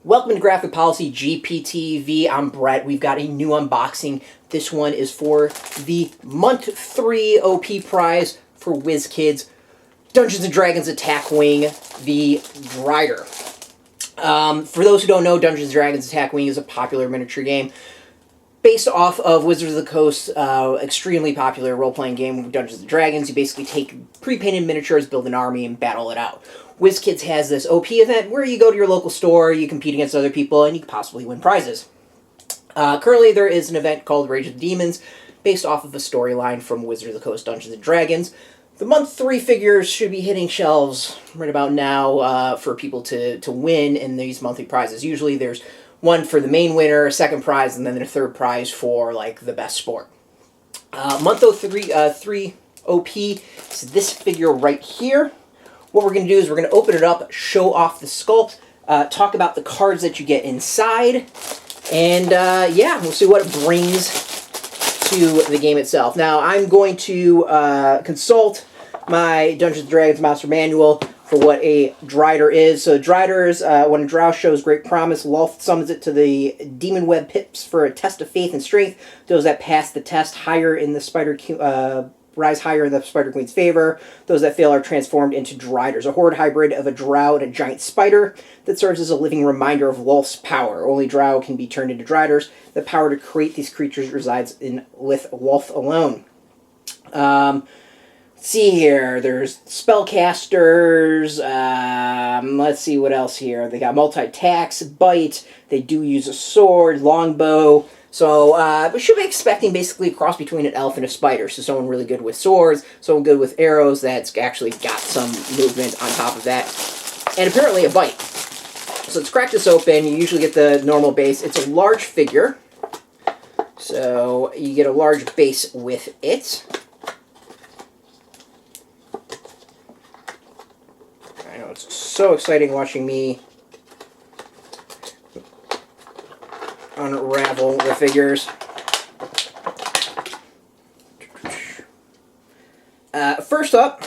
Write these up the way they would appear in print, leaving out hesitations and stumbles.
Welcome to Graphic Policy GPTV. I'm Brett. We've got a new unboxing. This one is for the month 3 OP prize for Wizkids Dungeons Dragons Attack Wing, the Drider. For those who don't know, Dungeons Dragons Attack Wing is a popular miniature game based off of Wizards of the Coast, extremely popular role-playing game with Dungeons & Dragons. You basically take pre-painted miniatures, build an army, and battle it out. Wizkids has this OP event where you go to your local store, you compete against other people, and you can possibly win prizes. Currently, there is an event called Rage of the Demons, based off of a storyline from Wizards of the Coast Dungeons & Dragons. The month 3 figures should be hitting shelves right about now for people to win in these monthly prizes. Usually there's one for the main winner, a second prize, and then a third prize for like the best sport. Month 3 OP is this figure right here. What we're going to do is we're going to open it up, show off the sculpt, talk about the cards that you get inside, and yeah, we'll see what it brings to the game itself. Now, I'm going to consult my Dungeons & Dragons Master Manual for what a Drider is. So Drider is when a drow shows great promise, Lolth summons it to the Demon Web Pips for a test of faith and strength. Those that pass the test rise higher in the Spider Queen's favor. Those that fail are transformed into Driders, a horde hybrid of a drow and a giant spider that serves as a living reminder of Lolth's power. Only drow can be turned into Driders. The power to create these creatures resides with Lolth alone. Let's see here. There's spellcasters. Let's see what else here. They got multi-attacks, bite. They do use a sword, longbow. So we should be expecting basically a cross between an elf and a spider. So someone really good with swords, someone good with arrows that's actually got some movement on top of that. And apparently a bite. So let's crack this open. You usually get the normal base. It's a large figure. So you get a large base with it. I know, it's so exciting watching me unravel the figures. First up,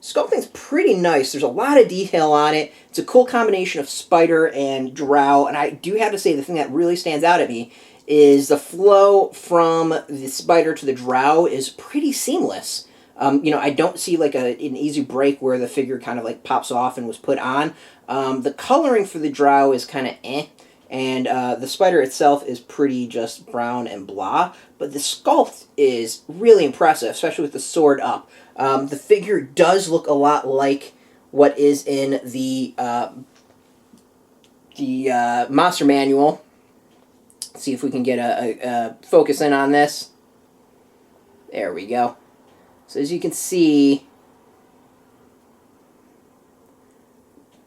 sculpting's pretty nice. There's a lot of detail on it. It's a cool combination of spider and drow, and I do have to say the thing that really stands out at me is the flow from the spider to the drow is pretty seamless. You know, I don't see like an easy break where the figure kind of like pops off and was put on. The coloring for the drow is kind of eh. And the spider itself is pretty just brown and blah. But the sculpt is really impressive, especially with the sword up. The figure does look a lot like what is in the Monster Manual. Let's see if we can get a focus in on this. There we go. So as you can see,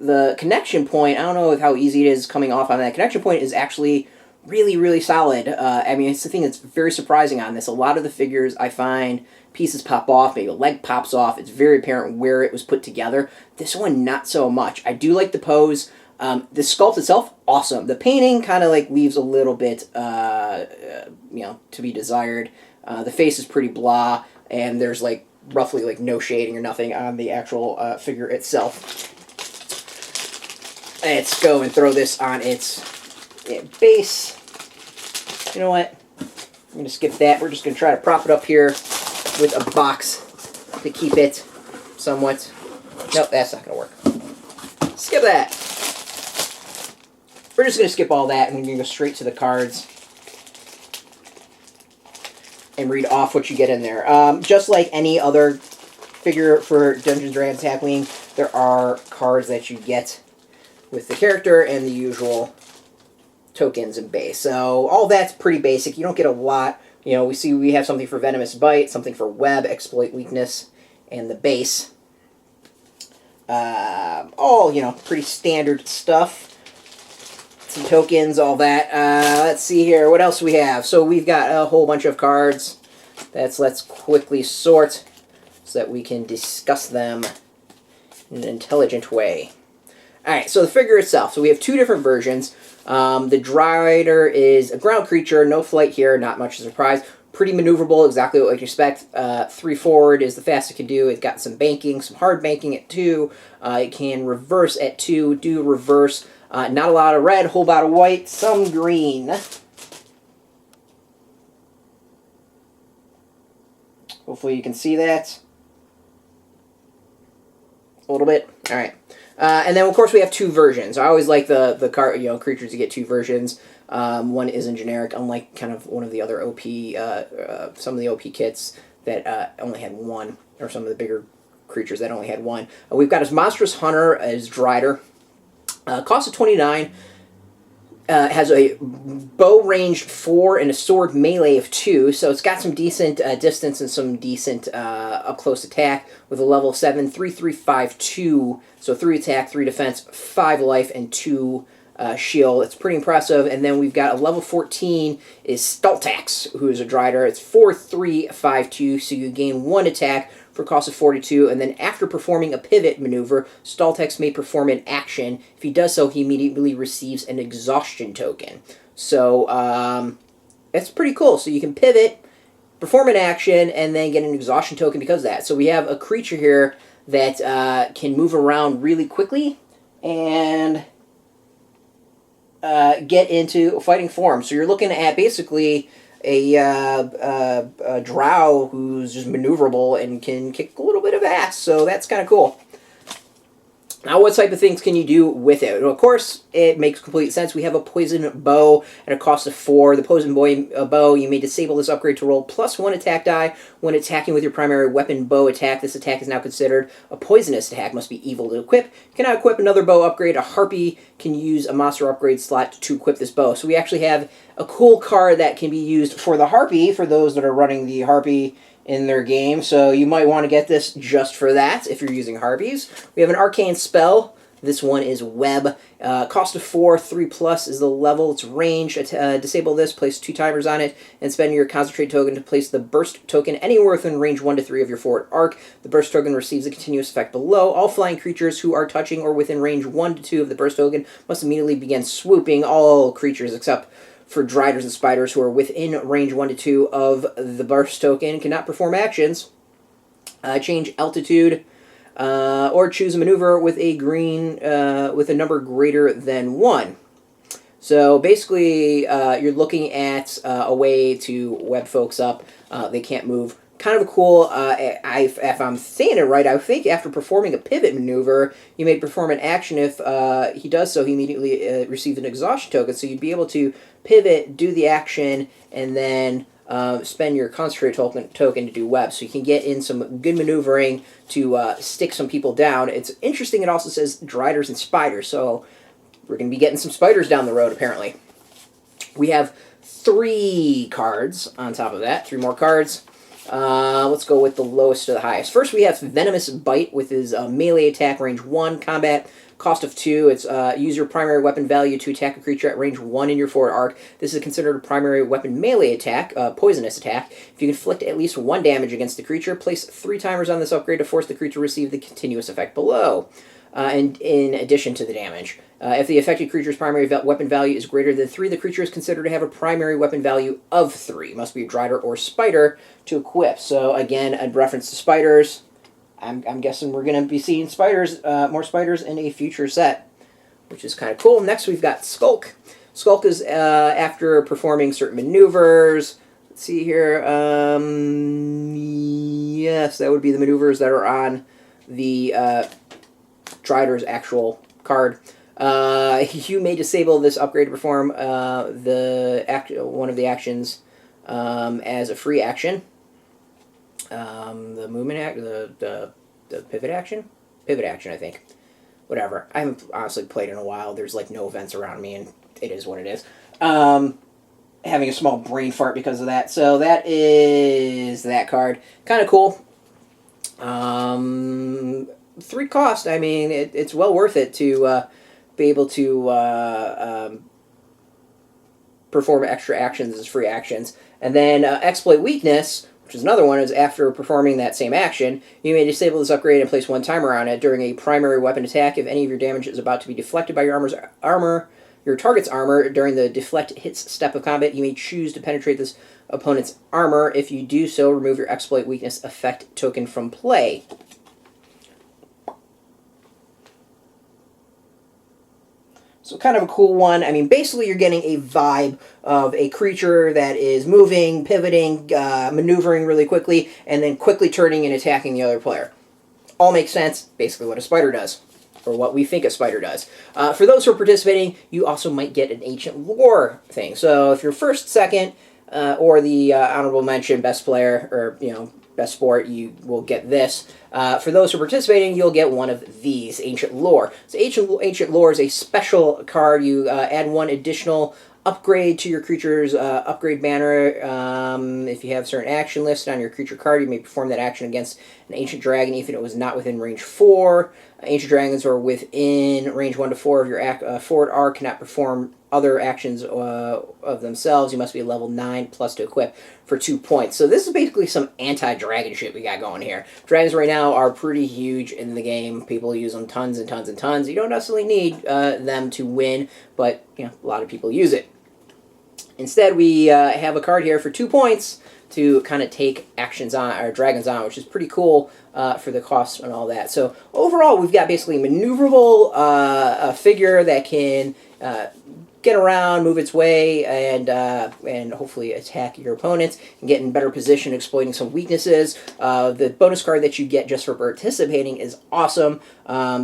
the connection point, I don't know how easy it is coming off on that. Connection point is actually really, really solid. I mean, it's the thing that's very surprising on this. A lot of the figures I find pieces pop off, maybe a leg pops off. It's very apparent where it was put together. This one, not so much. I do like the pose. The sculpt itself, awesome. The painting kind of like leaves a little bit, you know, to be desired. The face is pretty blah, and there's like roughly like no shading or nothing on the actual figure itself. Let's go and throw this on its base. You know what? I'm going to skip that. We're just going to try to prop it up here with a box to keep it somewhat. Nope, that's not going to work. Skip that. We're just going to skip all that, and we're going to go straight to the cards and read off what you get in there. Just like any other figure for Dungeons & Dragons Attack Wing, there are cards that you get with the character and the usual tokens and base. So all that's pretty basic. You don't get a lot. You know, we have something for Venomous Bite, something for Web, Exploit Weakness, and the base. All, you know, pretty standard stuff. Some tokens, all that. Let's see here. What else we have? So we've got a whole bunch of cards. Let's quickly sort so that we can discuss them in an intelligent way. Alright, so the figure itself. So we have two different versions. The Drider is a ground creature, no flight here, not much of a surprise. Pretty maneuverable, exactly what you expect. 3 forward is the fastest it can do. It's got some banking, some hard banking at 2. It can reverse at 2, do reverse Not a lot of red, whole lot of white, some green. Hopefully you can see that a little bit. All right. And then, of course, we have two versions. I always like the creatures to get two versions. One isn't generic, unlike kind of one of the other OP, some of the OP kits that only had one, or some of the bigger creatures that only had one. We've got his Monstrous Hunter as Drider. Cost of 29. Has a bow range 4 and a sword melee of 2, so it's got some decent distance and some decent up-close attack with a level 7, 3, 3, 5, 2, so 3 attack, 3 defense, 5 life, and 2 shield. It's pretty impressive. And then we've got a level 14 is Stultax, who is a Drider. It's 4, 3, 5, 2, so you gain 1 attack for a cost of 42, and then after performing a pivot maneuver, Stultax may perform an action. If he does so, he immediately receives an exhaustion token. So, that's pretty cool. So you can pivot, perform an action, and then get an exhaustion token because of that. So we have a creature here that can move around really quickly and get into fighting form. So you're looking at basically a drow who's just maneuverable and can kick a little bit of ass, so that's kind of cool. Now, what type of things can you do with it? Well, of course, it makes complete sense. We have a poison bow at a cost of 4. The poison bow, you may disable this upgrade to roll +1 attack die when attacking with your primary weapon bow attack. This attack is now considered a poisonous attack, must be evil to equip. You cannot equip another bow upgrade. A harpy can use a monster upgrade slot to equip this bow. So we actually have a cool card that can be used for the harpy, for those that are running the harpy in their game, so you might want to get this just for that if you're using harpies. We have an Arcane Spell. This one is Web. Cost of 4, 3+ is the level. It's range. Disable this, place 2 timers on it, and spend your Concentrate token to place the Burst token anywhere within range 1 to 3 of your forward arc. The Burst token receives a continuous effect below. All flying creatures who are touching or within range 1 to 2 of the Burst token must immediately begin swooping. All creatures except for Driders and Spiders who are within range 1 to 2 of the Burst token cannot perform actions. Change altitude, or choose a maneuver with a green with a number greater than 1. So basically, you're looking at a way to web folks up. They can't move. Kind of cool. If I'm saying it right, I think after performing a pivot maneuver, you may perform an action. If he does so, he immediately receives an exhaustion token. So you'd be able to pivot, do the action, and then spend your Concentrate token to do web. So you can get in some good maneuvering to stick some people down. It's interesting, it also says Driders and Spiders, so we're going to be getting some spiders down the road, apparently. We have 3 cards on top of that, 3 more cards. Let's go with the lowest to the highest. First, we have Venomous Bite with his melee attack, range 1, combat, cost of 2. It's use your primary weapon value to attack a creature at range 1 in your forward arc. This is considered a primary weapon melee attack, poisonous attack. If you inflict at least 1 damage against the creature, place 3 timers on this upgrade to force the creature to receive the continuous effect below. And in addition to the damage. If the affected creature's primary weapon value is greater than 3, the creature is considered to have a primary weapon value of 3. Must be a Drider or Spider to equip. So again, a reference to spiders. I'm guessing we're going to be seeing spiders, more spiders in a future set, which is kind of cool. Next, we've got Skulk. Skulk is after performing certain maneuvers. Let's see here. Yes, that would be the maneuvers that are on the Drider's actual card. You may disable this upgrade to perform one of the actions as a free action. The movement the pivot action? Pivot action, I think. Whatever. I haven't honestly played in a while. There's like no events around me, and it is what it is. Having a small brain fart because of that. So that is that card. Kind of cool. 3 cost. I mean, it's well worth it to be able to perform extra actions as free actions. And then Exploit Weakness, which is another one, is after performing that same action, you may disable this upgrade and place 1 timer on it during a primary weapon attack. If any of your damage is about to be deflected by your your target's armor during the deflect hits step of combat, you may choose to penetrate this opponent's armor. If you do so, remove your Exploit Weakness effect token from play. So So kind of a cool one. I mean, basically you're getting a vibe of a creature that is moving, pivoting, maneuvering really quickly, and then quickly turning and attacking the other player. All makes sense. Basically what a spider does. Or what we think a spider does. For those who are participating, you also might get an ancient lore thing. So if you're first, second, or the honorable mention, best player, or, you know, best sport, you will get this. For those who are participating, you'll get one of these, Ancient Lore. So Ancient Lore is a special card. You add one additional upgrade to your creature's upgrade banner. If you have certain action listed on your creature card, you may perform that action against an Ancient Dragon, even if it was not within range 4. Ancient Dragons are within range 1 to 4 of your forward arc, cannot perform other actions of themselves. You must be level 9 plus to equip for 2 points. So this is basically some anti-dragon shit we got going here. Dragons right now are pretty huge in the game. People use them tons and tons and tons. You don't necessarily need them to win, but you know, a lot of people use it. Instead, we have a card here for 2 points to kind of take actions on, or dragons on, which is pretty cool for the cost and all that. So overall, we've got basically a maneuverable figure that can get around, move its way, and hopefully attack your opponents and get in better position, exploiting some weaknesses. The bonus card that you get just for participating is awesome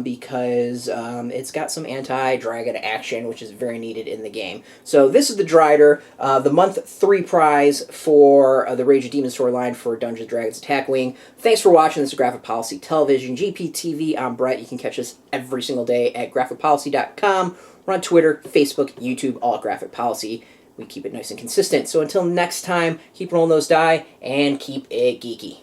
because it's got some anti-dragon action, which is very needed in the game. So this is the Drider, the month 3 prize for the Rage of Demons storyline for Dungeons & Dragons Attack Wing. Thanks for watching. This is Graphic Policy Television, GPTV. I'm Brett. You can catch us every single day at graphicpolicy.com. We're on Twitter, Facebook, YouTube, all at Graphic Policy. We keep it nice and consistent. So until next time, keep rolling those die and keep it geeky.